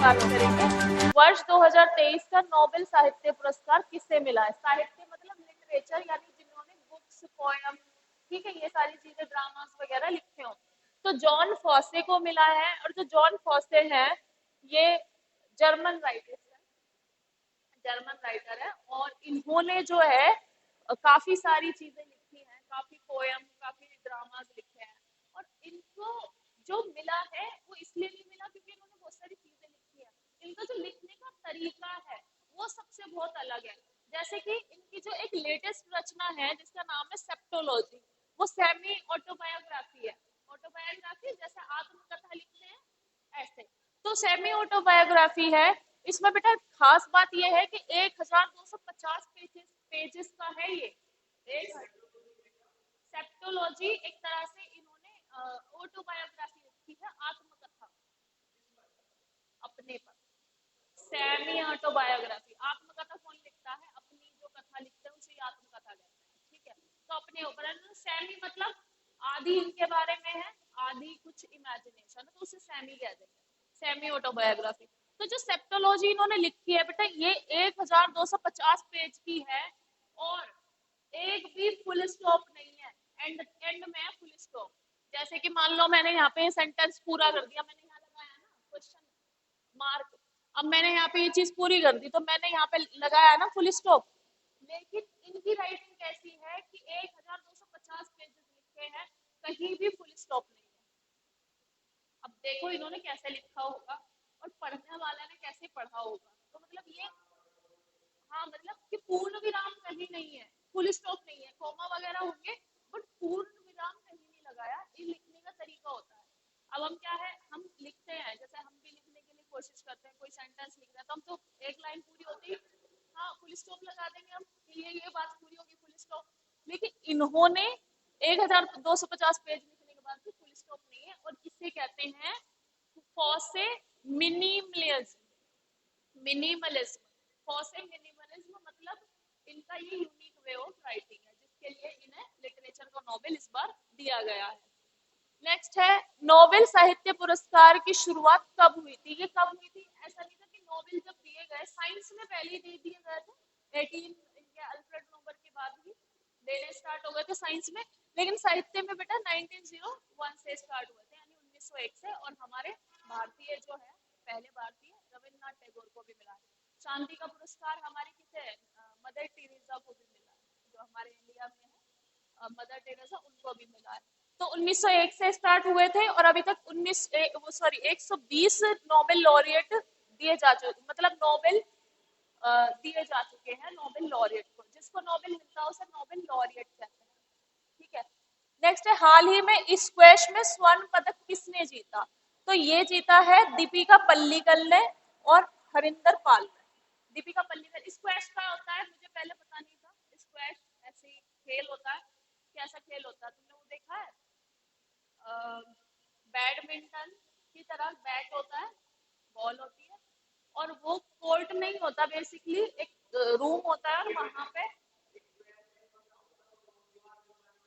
बात करेंगे। वर्ष 2023 का नोबेल साहित्य पुरस्कार किसे मिला है? साहित्य मतलब लिटरेचर, यानी जिन्होंने बुक्स, पोयम, ठीक है, ये सारी चीजें, ड्रामास वगैरह लिखे हो। तो जॉन फॉसे को मिला है, और जो जॉन फॉसे है ये जर्मन राइटर है, और इन्होंने जो है काफी सारी चीजें लिखी हैं, काफी पोयम, काफी ड्रामास लिखे हैं। और इनको जो मिला है वो इसलिए नहीं मिला क्योंकि इन्होंने बहुत सारी चीजें लिखी है, इनका जो लिखने का तरीका है वो सबसे बहुत अलग है। जैसे कि इनकी जो एक लेटेस्ट रचना है जिसका नाम है सेप्टोलॉजी, वो सेमी ऑटोबायोग्राफी है। ऑटोबायोग्राफी जैसे आत्मकथा लिखते हैं ऐसे, तो सेमी ऑटोबायोग्राफी है। इसमें बेटा खास बात यह है कि 1250 पेजेस का है ये। एक सेप्टोलॉजी एक तरह से इन्होंने ऑटोबायोग्राफी लिखी है, आत्मकथा अपने पर। सेमी ऑटोबायोग्राफी, आत्मकथा कौन लिखता है? अपनी जो कथा लिखते हैं उसे आत्मकथा कहते हैं, ठीक है। तो अपने ऊपर सेमी मतलब आधी इनके बारे में है, आधी कुछ इमेजिनेशन है, तो उसे सेमी कह देंगे, सेमी ऑटोबायोग्राफी। तो जो सेप्टोलॉजी इन्होंने लिखी है बेटा ये 1250 पेज की है, और एक भी फुल स्टॉप नहीं है, एंड में है फुल स्टॉप। जैसे कि मान लो मैंने यहाँ पे सेंटेंस पूरा कर दिया, मैंने यहाँ लगाया ना क्वेश्चन मार्क, अब मैंने यहाँ पे ये चीज पूरी कर दी तो मैंने यहाँ पे लगाया ना फुल स्टॉप। लेकिन इनकी राइटिंग कैसी है कि 1250 पेजेस लिखे हैं, कहीं भी फुल स्टॉप नहीं है। अब देखो इन्होंने कैसे लिखा होगा और पढ़ने वाले ने कैसे पढ़ा होगा, तो मतलब ये, हाँ मतलब कि पूर्ण विराम कहीं नहीं है, फुल स्टॉप नहीं है, कॉमा वगैरह होंगे बट पूर्ण विराम कहीं नहीं लगाया। ये लिखने का तरीका होता है। अब हम क्या है, हम लिखते हैं, जैसे हम भी लिखने के लिए कोशिश करते हैं, कोई सेंटेंस लिख रहे हैं तो हम तो एक लाइन पूरी होती है, हाँ फुल स्टॉप लगा देंगे हम, ये बात पूरी होगी, फुल स्टॉप। लेकिन इन्होंने 1250 पेज लिखने के बाद भी फुल स्टॉप नहीं है, और इसे कहते हैं फॉसे मिनिमलिज्म। फॉसे मिनिमलिज्म मतलब इनका ये यूनिक वे ऑफ राइटिंग है, जिसके लिए इन्हें लिटरेचर का नोबेल इस बार दिया गया है। नेक्स्ट है नोबेल साहित्य पुरस्कार की शुरुआत कब हुई थी? ये कब हुई थी? ऐसा नहीं था कि नोबेल जब दिए गए, साइंस में पहले ही दे दिए गए थे, 18 इनके अल्फ्रेड नोबेल के बाद ही देने स्टार्ट हो गए थे साइंस में। लेकिन साहित्य में बेटा 1901 से स्टार्ट हुए थे, यानी 1901 से। और हमारे भारतीय जो है पहले भारतीय रविन्द्रनाथ टैगोर को भी मिला है। शांति का पुरस्कार हमारी किसे है? मदर टेरेसा को भी मिला है, जो हमारे इंडिया में है मदर टेरेसा, उनको भी मिला है। तो 1901 से स्टार्ट हुए थे और अभी तक 120 नोबेल लॉरिएट दिए जा चुके, मतलब नोबेल दिए जा चुके हैं नोबेल लॉरिएट को। जिसको नोबेल मिलता है उसे नोबेल लॉरिएट कहते हैं, ठीक है। नेक्स्ट है हाल ही में स्क्वैश में स्वर्ण पदक किसने जीता? तो ये जीता है दीपिका पल्लिकल ने और हरिंदर पाल ने। दीपिका पल्लिकल, स्क्वैश क्या होता है मुझे पहले पता नहीं था। स्क्वैश ऐसे खेल होता है, कैसा खेल होता है तुमने वो देखा है? बैडमिंटन की तरह बैट होता है, बॉल होती है, और वो कोर्ट नहीं होता, बेसिकली एक रूम होता है और वहां पे,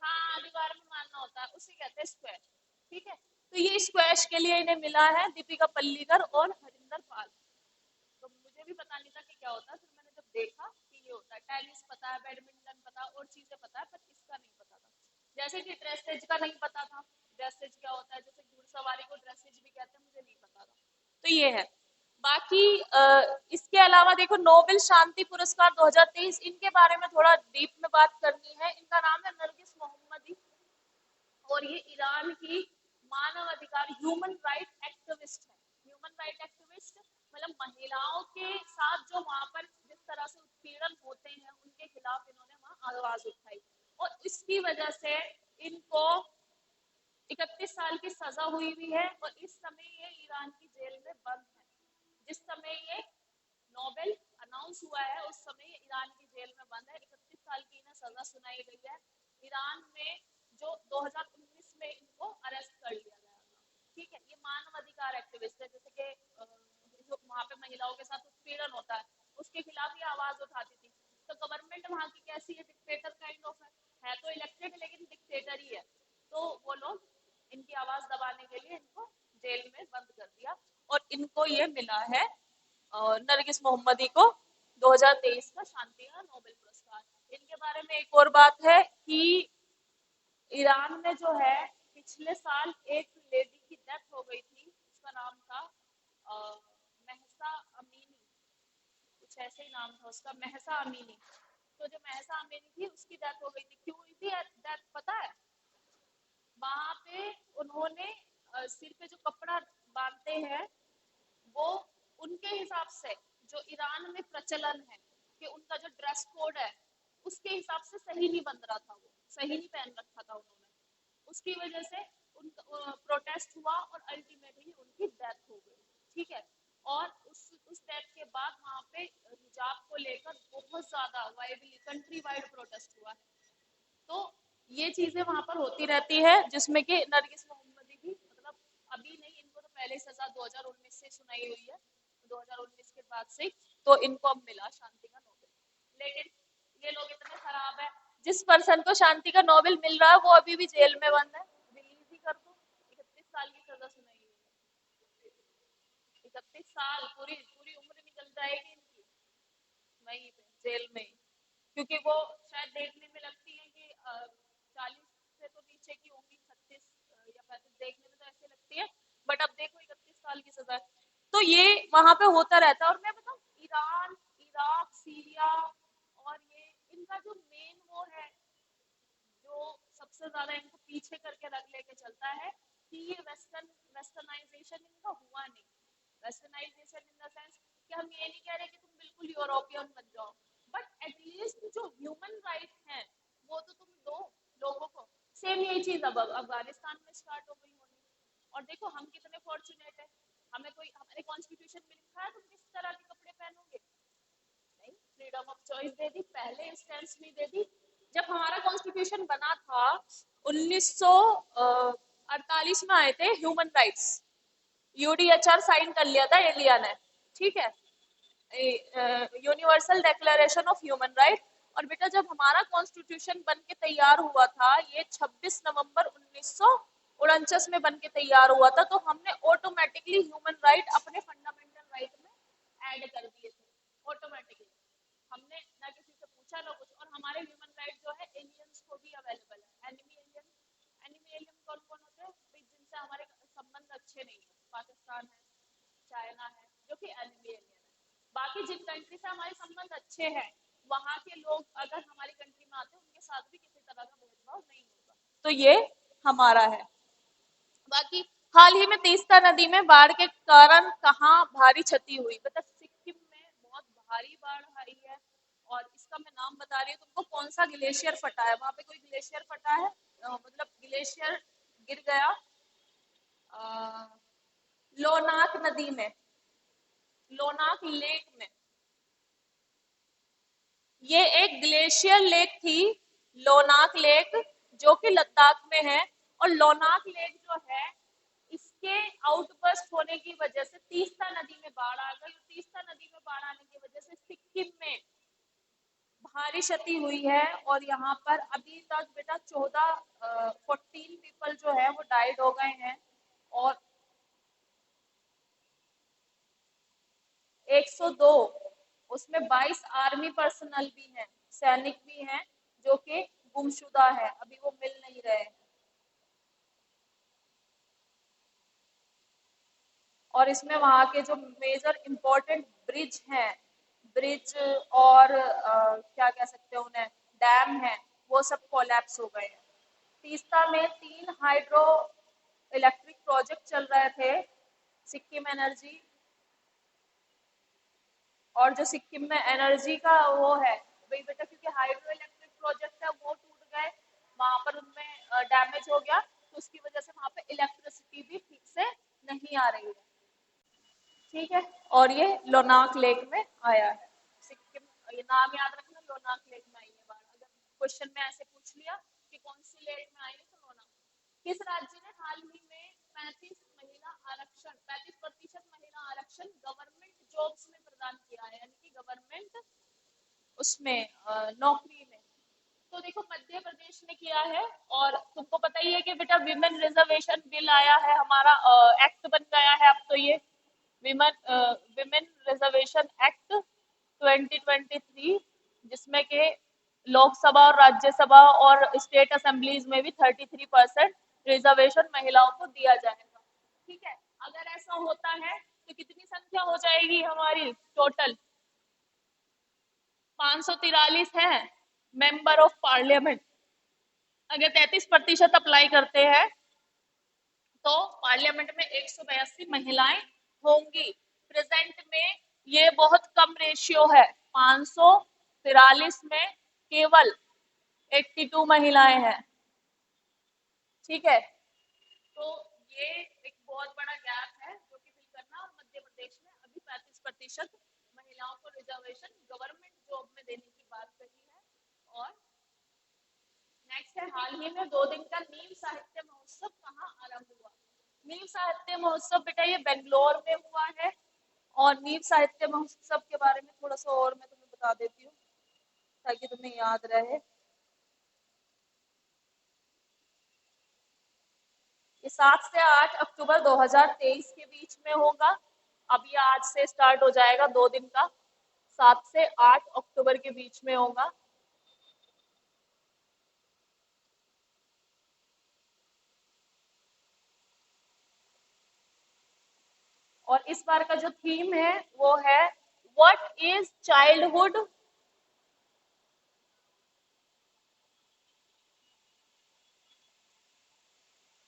हाँ दीवार में मारना होता है, उसे कहते हैं स्क्वैश, ठीक है। तो ये स्क्वैश के लिए इन्हें मिला है दीपिका पल्लिकल और हरिंदर पाल। तो मुझे भी पता नहीं था कि क्या होता है, फिर मैंने जब देखा कि ये होता है। टेनिस पता है, बैडमिंटन पता, और चीजें पता है, पर इसका नहीं पता था। जैसे कि ड्रेसेज का नहीं पता था, ड्रेसेज क्या होता है, जैसे घुड़सवारी को ड्रेसेज भी कहते हैं, मुझे नहीं पता था। तो ये है। बाकी इसके अलावा देखो नोबेल शांति पुरस्कार 2023, इनके बारे में थोड़ा डीप में बात करनी है। इनका नाम है नरगिस मोहम्मदी, और ये ईरान की मानव अधिकार ह्यूमन राइट एक्टिविस्ट है। ह्यूमन राइट एक्टिविस्ट मतलब महिलाओं के साथ जो वहां पर जिस तरह से उत्पीड़न होते हैं उनके खिलाफ इन्होंने वहां आवाज उठाई, और इसकी वजह से इनको 31 साल की सजा हुई भी है, और इस समय ये ईरान की जेल में बंद है। जिस समय ये नोबेल अनाउंस हुआ है उस समय ये ईरान की जेल में बंद है। 31 साल की इन्हें सजा सुनाई गई है। ईरान में जो 2019 में इनको अरेस्ट कर लिया गया था, ठीक है। ये मानव अधिकार एक्टिविस्ट है, जैसे कि जो वहाँ पे महिलाओं के साथ उत्पीड़न होता है उसके खिलाफ ये आवाज उठाती थी। तो गवर्नमेंट वहाँ की कैसी है? डिक्टेटर काइंड ऑफ है तो इलेक्टेड लेकिन डिक्टेटर ही है। तो वो लोग इनकी आवाज दबाने के लिए इनको जेल में बंद कर दिया, और इनको ये मिला है नरगिस मोहम्मदी को 2023 का शांति का नोबेल पुरस्कार। इनके बारे में एक और बात है कि ईरान में जो है पिछले साल एक लेडी की डेथ हो गई थी, उसका नाम था महसा अमीनी, कुछ ऐसे ही नाम था उसका, महसा अमीनी। तो जो महसा अमीनी थी उसकी डेथ हो गई थी। क्यों हुई थी डेथ पता है? वहां पे उन्होंने सिर पे जो कपड़ा बांधते हैं वो उनके हिसाब से, जो ईरान में प्रचलन है कि उनका जो ड्रेस कोड है उसके हिसाब से सही नहीं बन रहा था, वो सही नहीं पहन रखा था उन्होंने। उसकी वजह से उनका प्रोटेस्ट हुआ और अल्टीमेटली उनकी डेथ हो गई। ठीक है। और उस डेथ के बाद वहां पे हिजाब को लेकर बहुत ज्यादा वाइडली कंट्री वाइड प्रोटेस्ट हुआ है। तो ये चीजें वहां पर होती रहती है, जिसमें कि नरगिस मोहम्मदी भी मतलब अभी नहीं, इनको तो पहले सजा 2019 से सुनाई हुई है, 2019 के बाद से, तो इनको अब मिला शांति का नोबेल। लेकिन ये लोग इतने खराब है, जिस पर्सन को शांति का नोबेल मिल रहा है वो अभी भी जेल में बंद है। रिलीज ही कर दो। 31 साल की सजा सुनाई हुई है। 31 साल, पूरी पूरी उम्र निकल जाएगी इनकी वहीं पे जेल में ही। क्योंकि वो शायद देखने में लगती है कि 40 से तो नीचे की होंगी, 36 या 35, देखने में तो ऐसे लगती है, बट अब देखो 31 साल की सजा है। तो ये वहां पे होता रहता है। और मैं बताऊं, ईरान, इराक, सीरिया और ये इनका जो मेन वो है, जो सबसे ज्यादा इनको पीछे करके रख लेके चलता है कि ये वेस्टर्नाइजेशन इनका हुआ नहीं। वेस्टर्नाइजेशन इन द सेंस कि हम ये नहीं कह रहे कि तुम बिल्कुल यूरोपियन बन जाओ, बट एटलीस्ट जो ह्यूमन राइट हैं वो तो तुम दो लोगों को। सेम यही चीज अब अफगानिस्तान में स्टार्ट हो गई होनी। और देखो हम कितने फॉर्चुनेट है, हमें कोई हमारे कॉन्स्टिट्यूशन में लिखा है तुम किस तरह के कपड़े पहनोगे? नहीं, फ्रीडम ऑफ चॉइस दे दी, पहले इंस्टेंस में दे दी। जब हमारा कॉन्स्टिट्यूशन बना था 1948 में आए थे ह्यूमन राइट्स, यूडीएचआर साइन कर लिया था इंडिया ने। ठीक है, universal declaration of human right. और बेटा जब हमारा कॉन्स्टिट्यूशन बन के तैयार हुआ था, ये 26 नवंबर 1949 में बन के तैयार हुआ था, तो हमने ऑटोमेटिकली ह्यूमन राइट अपने फंडामेंटल राइट में ऐड कर दिए थे ऑटोमेटिकली। हमने ना किसी से पूछा ना कुछ। और हमारे ह्यूमन राइट जो है एलियंस को भी अवेलेबल है। एनिमी एलियन, एनिमी एलियन कौन कौन होते हैं? जिनसे हमारे संबंध अच्छे नहीं है, पाकिस्तान है, चाइना है, जो कि एनिमी एलियन है। बाकी जिन कंट्री से हमारे संबंध अच्छे हैं, वहां के लोग अगर हमारी कंट्री में आते हैं उनके साथ भी किसी तरह का भेदभाव नहीं होगा। तो ये हमारा है। बाकी हाल ही में तीस्ता नदी में बाढ़ के कारण कहाँ भारी क्षति हुई? मतलब सिक्किम में बहुत भारी बाढ़ आई है। और इसका मैं नाम बता रही हूँ तुमको, कौन सा ग्लेशियर फटा है वहां पे? कोई ग्लेशियर फटा है, मतलब ग्लेशियर गिर गया लोनाक नदी में, लोनाक लेक में। ये एक ग्लेशियर लेक थी, लोनाक लेक, जो कि लद्दाख में है। और लोनाक लेक जो है, इसके आउटबर्स्ट होने की वजह से तीस्ता नदी में बाढ़ आ गई। तीस्ता नदी में बाढ़ आने की वजह से सिक्किम में भारी क्षति हुई है। और यहाँ पर अभी तक बेटा 14 पीपल जो है वो डाइड हो गए हैं। और 102, उसमें 22 आर्मी पर्सनल भी हैं, सैनिक भी हैं, जो कि गुमशुदा है, अभी वो मिल नहीं रहे हैं। और इसमें वहां के जो मेजर इम्पोर्टेंट ब्रिज हैं, ब्रिज और क्या कह सकते हैं उन्हें, डैम है, वो सब कोलैप्स हो गए हैं। तीस्ता में 3 हाइड्रो इलेक्ट्रिक प्रोजेक्ट चल रहे थे, सिक्किम एनर्जी। और जो सिक्किम में एनर्जी का वो है भाई बेटा, क्योंकि हाइड्रो इलेक्ट्रिक प्रोजेक्ट है वो टूट गए, वहां पर उनमें डैमेज हो गया, तो उसकी वजह से वहां पे इलेक्ट्रिसिटी भी ठीक से नहीं आ रही है। ठीक है। और ये लोनाक लेक में आया है सिक्किम, ये नाम याद रखना, लोनाक लेक में आई है बाढ़। अगर क्वेश्चन में ऐसे पूछ लिया कि कौन सी लेक में आई है तो लोनाक। किस राज्य ने हाल ही में 35% महिला आरक्षण गवर्नमेंट जॉब्स में प्रदान किया है, यानी कि गवर्नमेंट उसमें नौकरी में? तो देखो मध्य प्रदेश ने किया है। और तुमको पता ही है कि बेटा विमेन रिजर्वेशन बिल आया है हमारा, एक्ट बन गया है अब तो ये। विमेन रिजर्वेशन एक्ट 2023, जिसमें के लोकसभा और राज्यसभा और स्टेट असेंबलीज में भी 33% रिजर्वेशन महिलाओं को दिया जाएगा। ठीक है, अगर ऐसा होता है तो कितनी संख्या हो जाएगी हमारी टोटल? 543 है मेंबर ऑफ पार्लियामेंट। अगर 33% अप्लाई करते हैं तो पार्लियामेंट में 182 महिलाएं होंगी। प्रेजेंट में ये बहुत कम रेशियो है, 543 में केवल 82 महिलाएं हैं। ठीक है, तो ये एक बहुत बड़ा गैप है जो कि फिल करना। मध्य प्रदेश में अभी 35% महिलाओं को रिजर्वेशन गवर्नमेंट जॉब में देने की बात कही है। और नेक्स्ट है, हाल ही में 2 दिन का नीम साहित्य महोत्सव कहाँ आरंभ हुआ? नीम साहित्य महोत्सव बेटा ये बेंगलोर में हुआ है। और नीम साहित्य महोत्सव के बारे में थोड़ा सा और मैं तुम्हें बता देती हूँ ताकि तुम्हें याद रहे। ये 7 से 8 अक्टूबर 2023 के बीच में होगा। अब ये आज से स्टार्ट हो जाएगा, 2 दिन का, 7 से 8 अक्टूबर के बीच में होगा। और इस बार का जो थीम है वो है what is childhood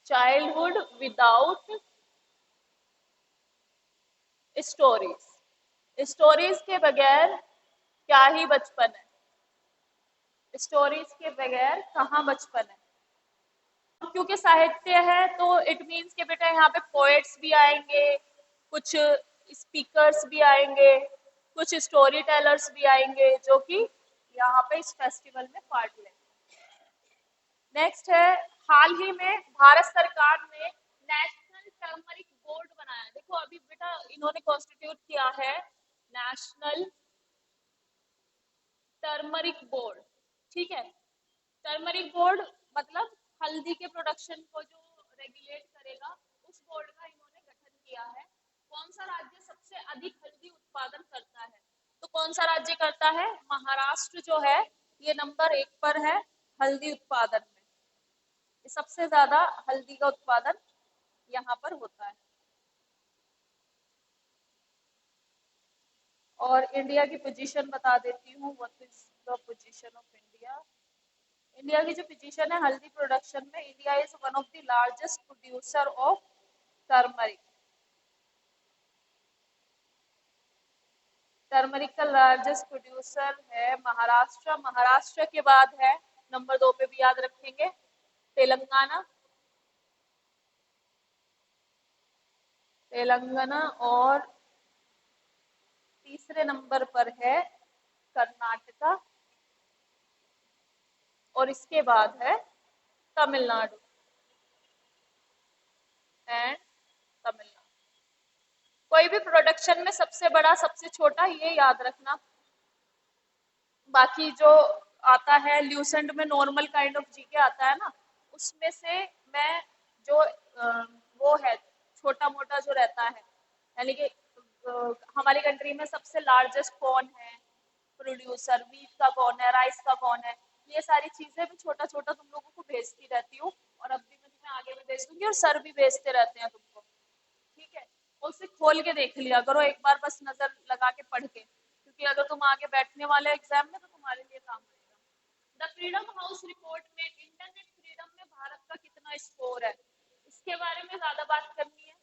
childhood without stories. Stories के बगैर क्या ही बचपन है, स्टोरीज के बगैर कहाँ बचपन है। क्योंकि साहित्य है तो इट मीन्स के बेटा यहाँ पे पोएट्स भी आएंगे, कुछ स्पीकर्स भी आएंगे, कुछ स्टोरी टेलर्स भी आएंगे जो कि यहाँ पे इस फेस्टिवल में पार्ट लेंगे। नेक्स्ट है, हाल ही में भारत सरकार ने नेशनल टर्मरिक बोर्ड बनाया। देखो अभी बेटा इन्होंने कॉन्स्टिट्यूट किया है नेशनल टर्मरिक बोर्ड। ठीक है, टर्मरिक बोर्ड मतलब हल्दी के प्रोडक्शन को जो रेगुलेट करेगा, उस बोर्ड का इन्होंने गठन किया है। कौन सा राज्य सबसे अधिक हल्दी उत्पादन करता है? तो कौन सा राज्य करता है? महाराष्ट्र जो है ये नंबर 1 पर है हल्दी उत्पादन में। ये सबसे ज्यादा हल्दी का उत्पादन यहाँ पर होता है। और इंडिया की पोजीशन बता देती हूँ, what is the position of India. India की जो पोजीशन है हल्दी प्रोडक्शन में, India is one of the largest producer of turmeric. Turmeric का लार्जेस्ट प्रोड्यूसर है महाराष्ट्र। महाराष्ट्र के बाद है नंबर 2 पे भी याद रखेंगे तेलंगाना। तेलंगाना और तीसरे नंबर पर है कर्नाटका और इसके बाद है तमिलनाडु एंड तमिलनाडु। कोई भी प्रोडक्शन में सबसे बड़ा सबसे छोटा ये याद रखना। बाकी जो आता है ल्यूसेंट में नॉर्मल काइंड ऑफ जीके आता है ना, उसमें से मैं जो वो है छोटा मोटा जो रहता है, यानी कि हमारी कंट्री में सबसे लार्जेस्ट कौन है प्रोड्यूसर, वीट का कौन है, राइस का कौन है, ये सारी चीजें भी छोटा छोटा तुम लोगों को भेजती रहती हूँ। और अब भी मैं तुम्हें आगे भी भेज दूंगी और सर भी भेजते रहते हैं तुमको। ठीक है, उसे खोल के देख लिया करो एक बार, बस नजर लगा के पढ़ के, क्योंकि अगर तुम आगे बैठने वाले एग्जाम में तो तुम्हारे लिए काम आएगा। द फ्रीडम हाउस रिपोर्ट में इंटरनेट फ्रीडम में भारत का कितना स्कोर है, इसके बारे में ज्यादा बात करनी है।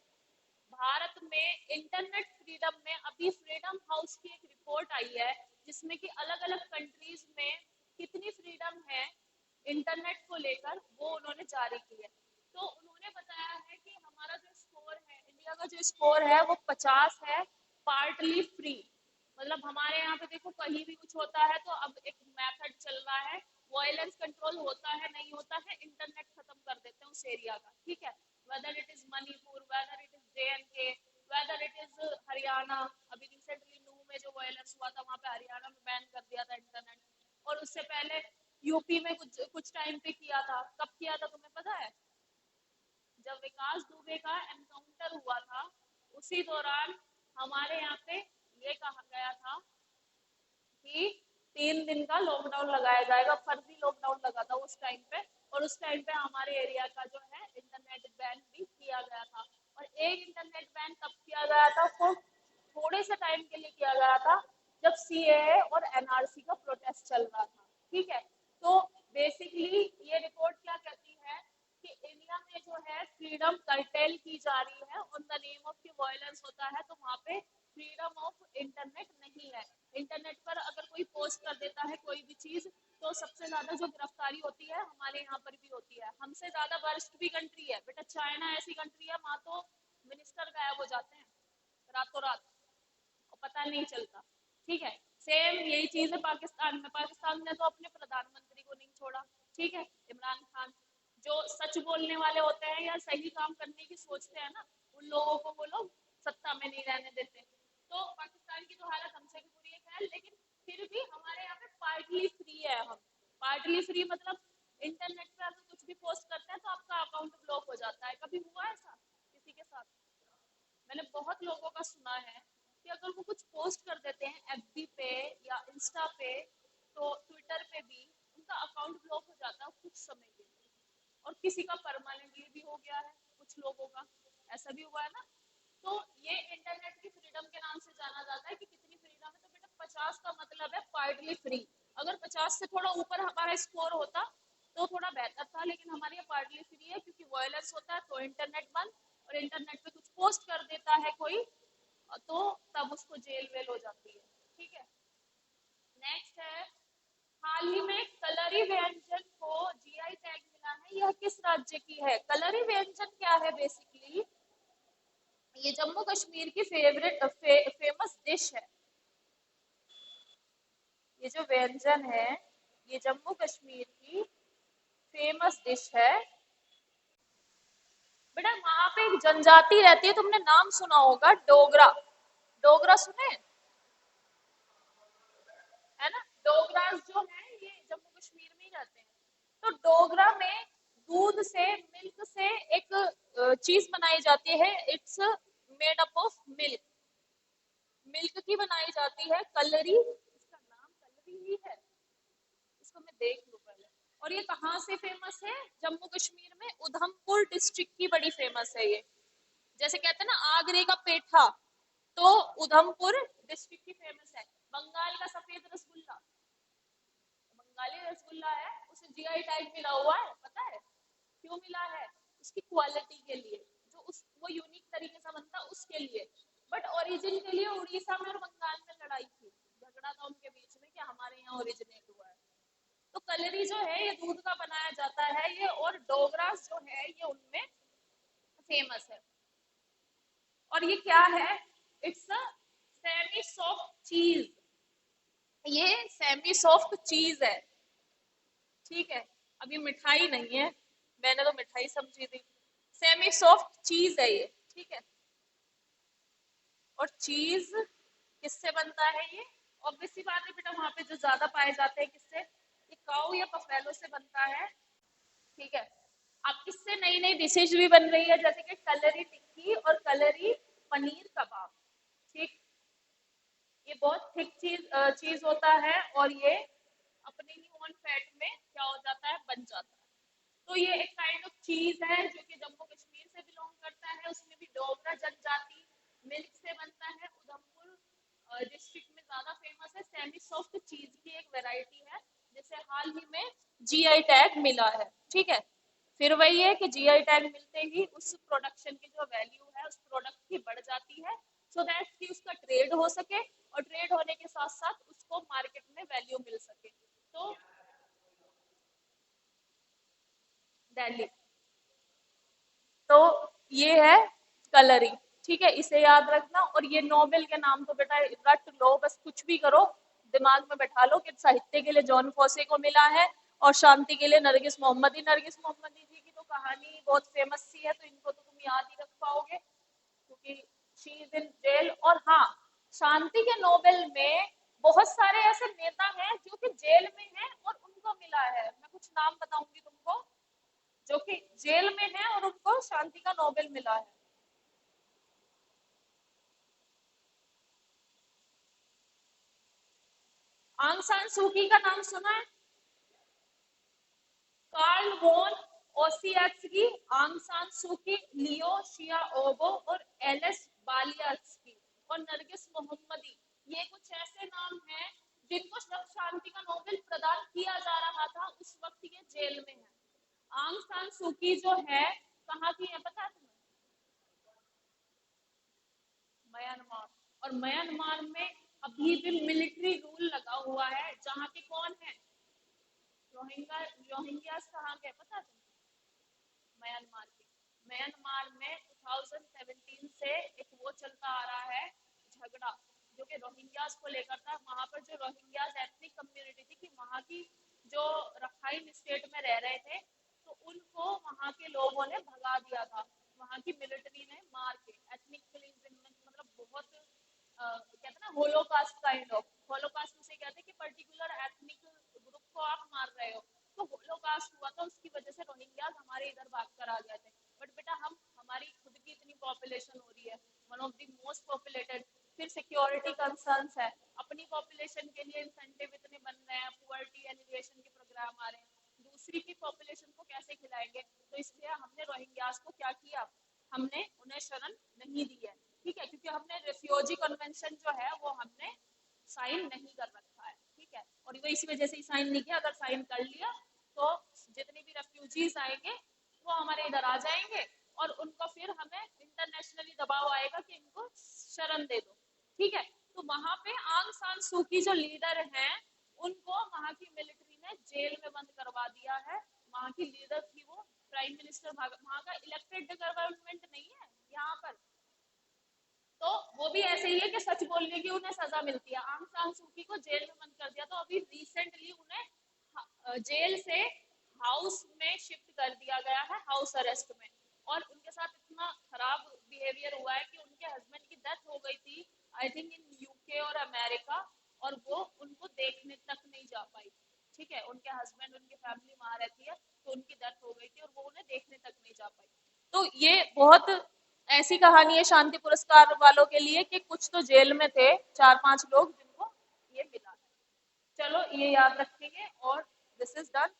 भारत में इंटरनेट फ्रीडम में अभी फ्रीडम हाउस की एक रिपोर्ट आई है जिसमें कि अलग अलग कंट्रीज में कितनी फ्रीडम है इंटरनेट को लेकर, वो उन्होंने जारी की है। तो उन्होंने बताया है कि हमारा जो स्कोर है, इंडिया का जो स्कोर है वो 50 है, पार्टली फ्री। मतलब हमारे यहाँ पे देखो कहीं भी कुछ होता है तो अब एक मेथड चल रहा है, वायलेंस कंट्रोल होता है नहीं होता है, इंटरनेट खत्म कर देते हैं उस एरिया का। ठीक है, whether it is Manipur, whether it is JNK, whether it is Haryana. अभी रिसेंटली नू में जो वायलेंस हुआ था वहां पे हरियाणा में बैन कर दिया था इंटरनेट। और उससे पहले यूपी में कुछ कुछ टाइम पे किया था। कब किया था तुम्हें पता है? जब विकास दुबे का एनकाउंटर हुआ था उसी दौरान हमारे यहाँ पे ये कहा गया था कि 3 दिन का लॉकडाउन लगाया जाएगा, फर्जी लॉकडाउन लगा था उस टाइम पे। और उस टाइम पे हमारे एरिया का जो है इंटरनेट बैन भी किया गया था। और एक इंटरनेट बैन तब किया गया था, वो थोड़े से टाइम के लिए किया गया था, जब सीएए और एनआरसी का प्रोटेस्ट चल रहा था। ठीक है, तो बेसिकली ये रिपोर्ट क्या कहती है कि इंडिया में जो है फ्रीडम कर्टेल की जा रही है ऑन द नेम ऑफ की वायलेंस होता है, तो वहाँ पे फ्रीडम ऑफ इंटरनेट नहीं है। इंटरनेट पर अगर कोई पोस्ट कर देता है कोई भी चीज, तो सबसे ज्यादा जो गिरफ्तारी होती है हमारे यहाँ पर भी होती है। हमसे ज्यादा वर्स्ट भी कंट्री है बेटा, चाइना ऐसी कंट्री है वहाँ तो मिनिस्टर गायब हो जाते हैं रातों रात और पता नहीं चलता। ठीक है, सेम यही चीज है पाकिस्तान में। पाकिस्तान ने तो अपने प्रधानमंत्री को नहीं छोड़ा। ठीक है, इमरान खान जो सच बोलने वाले होते हैं या सही काम करने की सोचते हैं ना, उन लोगों को वो लोग सत्ता में नहीं रहने देते। तो पाकिस्तान की तो हालत हमसे भी बुरी है खैर, लेकिन फिर भी हमारे यहाँ पे पार्टली फ्री है। हम पार्टली फ्री मतलब इंटरनेट पे अगर कुछ भी पोस्ट करते हैं तो आपका अकाउंट ब्लॉक हो जाता है। कभी हुआ ऐसा किसी के साथ? मैंने बहुत लोगों का सुना है कि अगर वो कुछ पोस्ट कर देते हैं एफबी पे या इंस्टा पे, तो ट्विटर पे भी उनका अकाउंट ब्लॉक हो जाता है कुछ समय के लिए। और किसी का परमानेंटली भी हो गया है, कुछ लोगों का ऐसा भी हुआ है ना। तो ये इंटरनेट की फ्रीडम के नाम से जाना जाता है कि कितनी फ्रीडम है। तो बेटा 50 का मतलब है पार्टली फ्री। अगर 50 से थोड़ा ऊपर हमारा स्कोर होता तो थोड़ा बेहतर था, लेकिन हमारे यहाँ पार्टली फ्री है क्योंकि वायलेंस होता है तो इंटरनेट बंद। और इंटरनेट पे कुछ पोस्ट कर देता है कोई, तो तब उसको जेल वेल हो जाती है। ठीक है, नेक्स्ट है, हाल ही में कलरी व्यंजन को जीआई टैग मिला है, यह किस राज्य की है? कलरी व्यंजन क्या है? बेसिकली ये जम्मू कश्मीर की फेमस डिश है। ये जो व्यंजन है ये जम्मू कश्मीर की फेमस डिश है। बेटा वहां पे एक जनजाति रहती है, तुमने नाम सुना होगा, डोगरा। डोगरा सुने? है ना, डोगरास जो है ये जम्मू कश्मीर में ही रहते हैं। तो डोगरा में दूध से, मिल्क से एक चीज बनाई जाती है, it's made up of milk. Milk की बनाई जाती है कलरी, इसका नाम कलरी ही है। इसको मैं देख लूं पहले। और ये कहाँ से फेमस है? जम्मू कश्मीर में उधमपुर डिस्ट्रिक्ट की बड़ी फेमस है ये। जैसे कहते हैं ना आगरे का पेठा, तो उधमपुर डिस्ट्रिक्ट की फेमस है। बंगाल का सफेद रसगुल्ला, बंगाली रसगुल्ला है, उसे जीआई टैग मिला हुआ है। पता है क्यों मिला है? उसकी क्वालिटी के लिए, जो उस वो यूनिक तरीके से बनता उसके लिए। बट ओरिजिन के लिए उड़ीसा में और बंगाल में लड़ाई थी, झगड़ा था उनके बीच में कि हमारे यहाँ ओरिजिनेट हुआ है। तो कलरी जो है ये दूध का बनाया जाता है ये, और डोगरास जो है ये उनमें फेमस है। और ये क्या है? इट्स अ सेमी सॉफ्ट चीज। ये सेमी सॉफ्ट चीज है। ठीक है, अब ये मिठाई नहीं है, मैंने तो मिठाई समझी थी। सेमी सॉफ्ट चीज है ये। ठीक है, और चीज किससे बनता है ये? ऑब्वियस सी बात है बेटा, वहां पे जो ज्यादा पाए जाते हैं किससे? ये काऊ या बफेलो से बनता है। ठीक है, अब इससे नई नई डिशेज भी बन रही है, जैसे कि कलरी टिक्की और कलरी पनीर कबाब। ठीक, ये बहुत थिक चीज होता है, और ये अपने ही ओन फैट में क्या हो जाता है, बन जाता है। तो ये एक काइंड ऑफ चीज है जो कि जम्मू कश्मीर से बिलोंग करता है। उसमें भी डोगरा जनजाति मिल्क से बनता है। उधमपुर डिस्ट्रिक्ट में ज्यादा फेमस है। सेमी सॉफ्ट चीज की एक वैरायटी है जिसे हाल ही में जीआई टैग मिला है। ठीक है, फिर वही है कि जीआई टैग मिलते ही उस प्रोडक्शन की जो वैल्यू है उस प्रोडक्ट की बढ़ जाती है, सो दैट कि उसका ट्रेड हो सके, और ट्रेड होने के साथ साथ उसको मार्केट में वैल्यू मिल सके। तो दिल्ली, तो ये है कलरी। ठीक है, इसे याद रखना। और ये नोबेल के नाम तो बेटा रट लो, बस कुछ भी करो दिमाग में बैठा लो कि साहित्य के लिए जॉन फॉसे को मिला है और शांति के लिए नरगिस मोहम्मदी। नरगिस मोहम्मदी जी की तो कहानी बहुत फेमस सी है, तो इनको तो तुम याद ही रख पाओगे क्योंकि शी इज इन जेल। और हाँ, शांति के नोबेल में बहुत सारे ऐसे नेता हैं जो कि जेल में हैं और उनको मिला है। मैं कुछ नाम बताऊंगी तुमको जो कि जेल में है और उनको शांति का नोबेल मिला है। आंग सान सूकी का नाम सुना है? कार्ल वोन ओसियात्स्की, आंग सान सूकी, लियो शियाओबो और एलिस बालियात्स्की और नरगिस मोहम्मदी, ये कुछ ऐसे नाम हैं जिनको शांति का नोबेल प्रदान किया जा रहा था। उस वक्त ये जेल में है। आंग सान सूकी जो है कहाँ की है पता है तुम्हें? म्यांमार। और म्यांमार में अभी भी मिलिट्री रूल लगा हुआ है, जहाँ के कौन है? रोहिंग्या। रोहिंग्यास कहाँ के पता है तुम्हें? म्यांमार के। म्यांमार में 2017 से एक वो चलता आ रहा है झगड़ा, जो कि रोहिंग्यास को लेकर था। वहां पर जो रोहिंग्यास एथनिक कम्युनिटी थी कि वहां की जो रखाइन स्टेट में रह रहे थे, तो उनको वहां के लोगों ने भगा दिया था, वहां की मिलिट्री ने मार के। एथनिक क्लींजिंग मतलब बहुत कहते हैं ना होलोकास्ट काइंड ऑफ। होलोकास्ट उसे कहते हैं कि पर्टिकुलर एथनिक ग्रुप को आप मार रहे हो, तो होलोकास्ट हुआ था। उसकी वजह से रोहिंग्यास हमारे इधर भाग कर आ गए थे। बट बेटा हम हमारी खुद की इतनी पॉपुलेशन हो रही है, one of the most populated, फिर सिक्योरिटी कंसर्न्स है, अपनी पॉपुलेशन के लिए इंसेंटिव इतने बन रहे हैं, पुअर्टी एलिवेशन के प्रोग्राम आ रहे हैं, दूसरी की पॉपुलेशन को कैसे खिलाएंगे? तो इसलिए हमने रोहिंग्यास को क्या किया, हमने उन्हें शरण नहीं दी है। ठीक है, क्योंकि हमने रेफ्यूजी कन्वेंशन जो है वो हमने साइन नहीं कर रखा है। ठीक है, और वो इसी वजह से ही साइन नहीं किया। अगर साइन कर लिया तो जितने भी रेफ्यूजीज आएंगे वो हमारे इधर आ जाएंगे, और उनको फिर हमें इंटरनेशनली दबाव आएगा कि इनको शरण दे दो। ठीक है, तो वहां पे आंग सान सूकी जो लीडर हैं, उनको वहां की मिलिट्री ने जेल में बंद करवा दिया है। वहां की लीडर थी वो, प्राइम मिनिस्टर वहां का इलेक्टेड गवर्नमेंट नहीं है यहाँ पर। तो वो भी ऐसे ही है कि सच बोलने की उन्हें सजा मिलती है। आंग सान सूकी को जेल में बंद कर दिया, तो अभी रिसेंटली उन्हें जेल से हाउस में शिफ्ट कर दिया गया है, हाउस अरेस्ट में। और उनके साथ इतना खराब बिहेवियर हुआ है कि उनके हस्बैंड की डेथ हो गई थी, आई थिंक इन यूके और अमेरिका, और वो उनको देखने तक नहीं जा पाई। ठीक है, उनके हस्बैंड, उनकी फैमिली वहां रहती है, तो उनकी डेथ हो गई थी और वो उन्हें देखने तक नहीं जा पाई। तो ये बहुत ऐसी कहानी है शांति पुरस्कार वालों के लिए कि कुछ तो जेल में थे 4-5 लोग जिनको ये मिला है। चलो ये याद रखेंगे, और दिस इज डन।